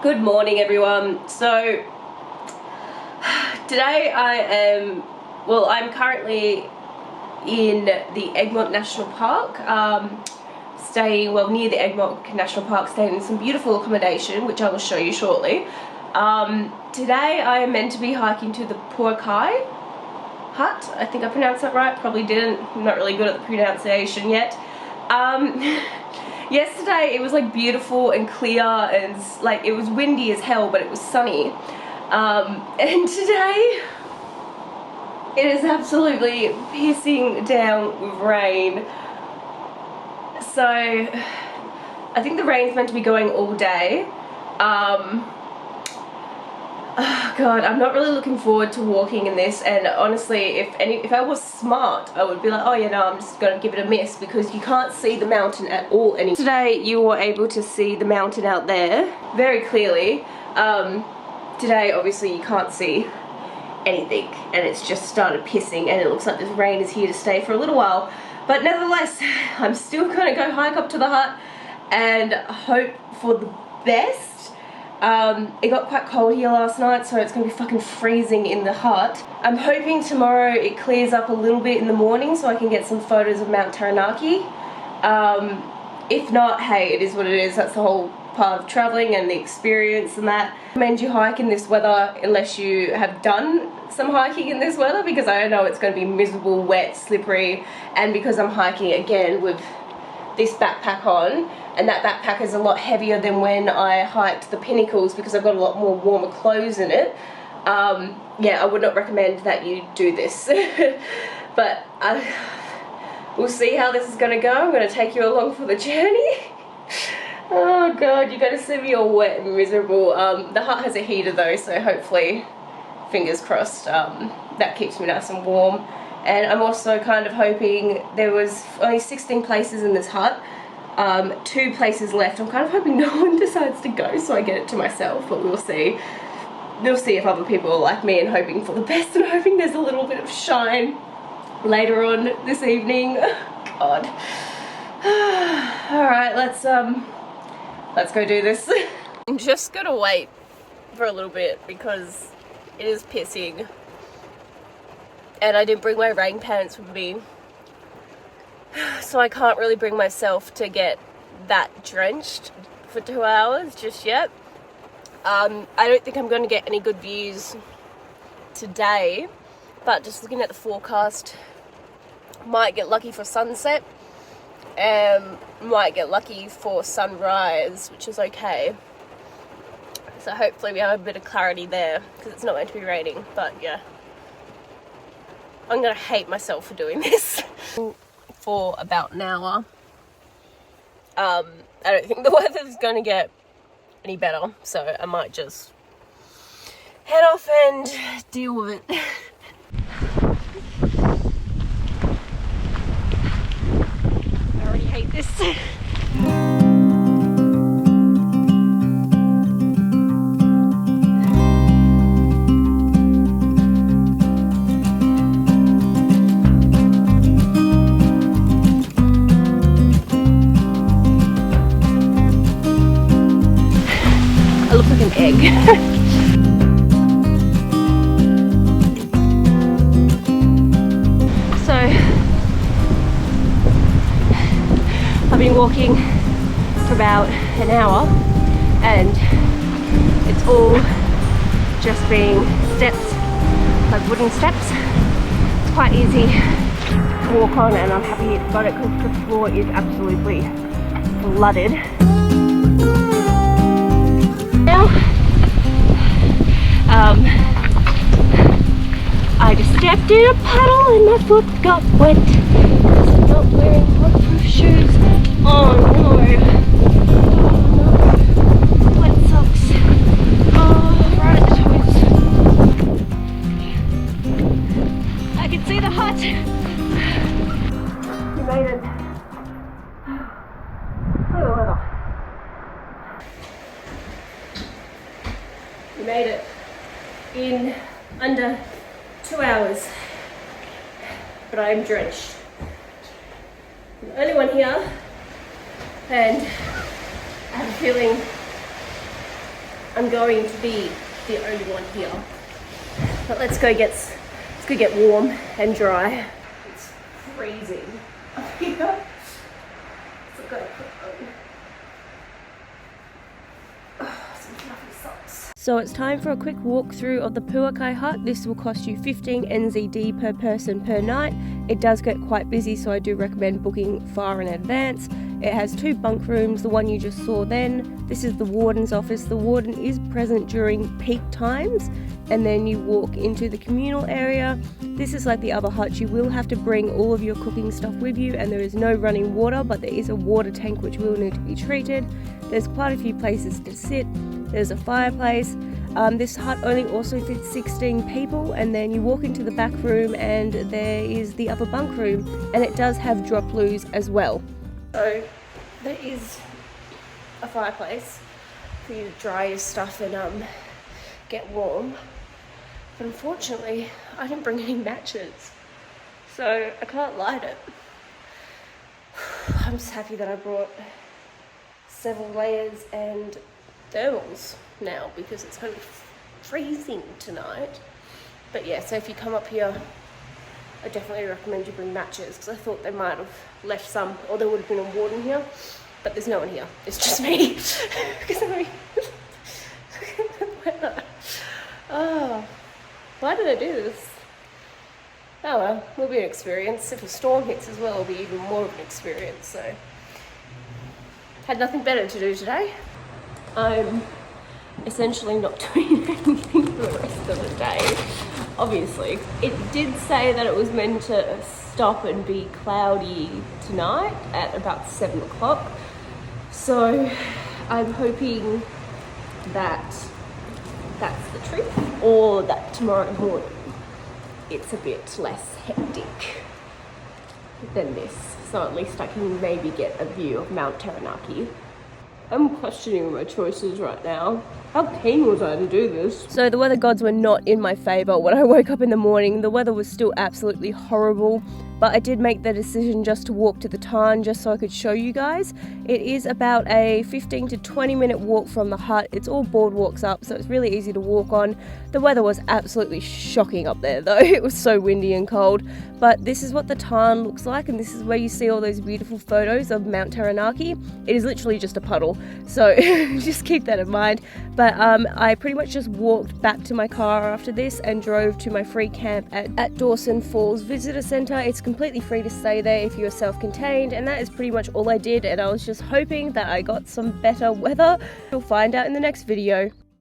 Good morning, everyone. So today I'm currently in the Egmont National Park, staying near the Egmont National Park, staying in some beautiful accommodation, which I will show you shortly. Today I am meant to be hiking to the Pouakai Hut. I think I pronounced that right, probably didn't. I'm not really good at the pronunciation yet. Yesterday it was like beautiful and clear and like it was windy as hell, but it was sunny. And today it is absolutely pissing down with rain. So I think the rain's meant to be going all day. Oh God, I'm not really looking forward to walking in this, and honestly, if I was smart, I would be like, oh yeah, no, I'm just gonna give it a miss, because you can't see the mountain at all anymore. Today you were able to see the mountain out there very clearly. Today obviously you can't see anything, and it's just started pissing, and it looks like this rain is here to stay for a little while. But nevertheless, I'm still gonna go hike up to the hut and hope for the best. It got quite cold here last night, so it's going to be fucking freezing in the hut. I'm hoping tomorrow it clears up a little bit in the morning so I can get some photos of Mount Taranaki. If not, hey, it is what it is. That's the whole part of travelling and the experience and that. I recommend you hike in this weather unless you have done some hiking in this weather, because I know it's going to be miserable, wet, slippery, and because I'm hiking again with this backpack on, and that backpack is a lot heavier than when I hiked the pinnacles because I've got a lot more warmer clothes in it. Yeah, I would not recommend that you do this. But we'll see how this is going to go. I'm going to take you along for the journey. Oh God, you're going to see me all wet and miserable. The hut has a heater though, so hopefully, fingers crossed, that keeps me nice and warm. And I'm also kind of hoping, there was only 16 places in this hut, 2 places left. I'm kind of hoping no one decides to go so I get it to myself, but we'll see. We'll see if other people are like me and hoping for the best, and hoping there's a little bit of shine later on this evening. God. Alright, let's go do this. I'm just gonna wait for a little bit because it is pissing. And I didn't bring my rain pants with me, so I can't really bring myself to get that drenched for 2 hours just yet. I don't think I'm going to get any good views today, but just looking at the forecast, might get lucky for sunset and might get lucky for sunrise, which is okay. So hopefully we have a bit of clarity there, because it's not meant to be raining, but yeah. I'm gonna hate myself for doing this for about an hour. I don't think the weather's gonna get any better, so I might just head off and deal with it. I already hate this. I look like an egg. So I've been walking for about an hour, and it's all just being steps, like wooden steps. It's quite easy to walk on, and I'm happy it's got it because the floor is absolutely flooded. I just stepped in a puddle and my foot got wet because I'm not wearing waterproof shoes. Oh no. Oh no. Wet socks. Oh, right at the toes. I can see the hut. We made it. Look at the weather. We made it in under 2 hours, but I am drenched. I'm the only one here, and I have a feeling I'm going to be the only one here. But let's go get warm and dry. It's freezing up here. So I've got to put on some fluffy socks. So it's time for a quick walkthrough of the Puakai Hut. This will cost you 15 NZD per person per night. It does get quite busy, so I do recommend booking far in advance. It has 2 bunk rooms, the one you just saw then. This is the warden's office. The warden is present during peak times, and then you walk into the communal area. This is like the other hut. You will have to bring all of your cooking stuff with you, and there is no running water, but there is a water tank which will need to be treated. There's quite a few places to sit. There's a fireplace. This hut only also fits 16 people, and then you walk into the back room and there is the upper bunk room, and it does have drop loos as well. So there is a fireplace for you to dry your stuff and get warm. But unfortunately, I didn't bring any matches, so I can't light it. I'm just happy that I brought several layers and thermals now, because it's going to be freezing tonight. But yeah, so if you come up here, I definitely recommend you bring matches, because I thought they might have left some, or there would have been a warden here, but there's no one here. It's just me. Because I mean, look at the weather. Oh, why did I do this? Oh well, will be an experience. If a storm hits as well, it'll be even more of an experience. So, had nothing better to do today. I'm essentially not doing anything for the rest of the day. Obviously, it did say that it was meant to stop and be cloudy tonight at about 7 o'clock. So I'm hoping that that's the truth, or that tomorrow morning it's a bit less hectic than this. So at least I can maybe get a view of Mount Taranaki. I'm questioning my choices right now. How keen was I to do this? So the weather gods were not in my favour. When I woke up in the morning, the weather was still absolutely horrible, but I did make the decision just to walk to the Tarn just so I could show you guys. It is about a 15 to 20 minute walk from the hut. It's all boardwalks up, so it's really easy to walk on. The weather was absolutely shocking up there though. It was so windy and cold, but this is what the Tarn looks like, and this is where you see all those beautiful photos of Mount Taranaki. It is literally just a puddle, so just keep that in mind. But I pretty much just walked back to my car after this and drove to my free camp at Dawson Falls Visitor Centre. It's completely free to stay there if you're self-contained, and that is pretty much all I did, and I was just hoping that I got some better weather. We'll find out in the next video.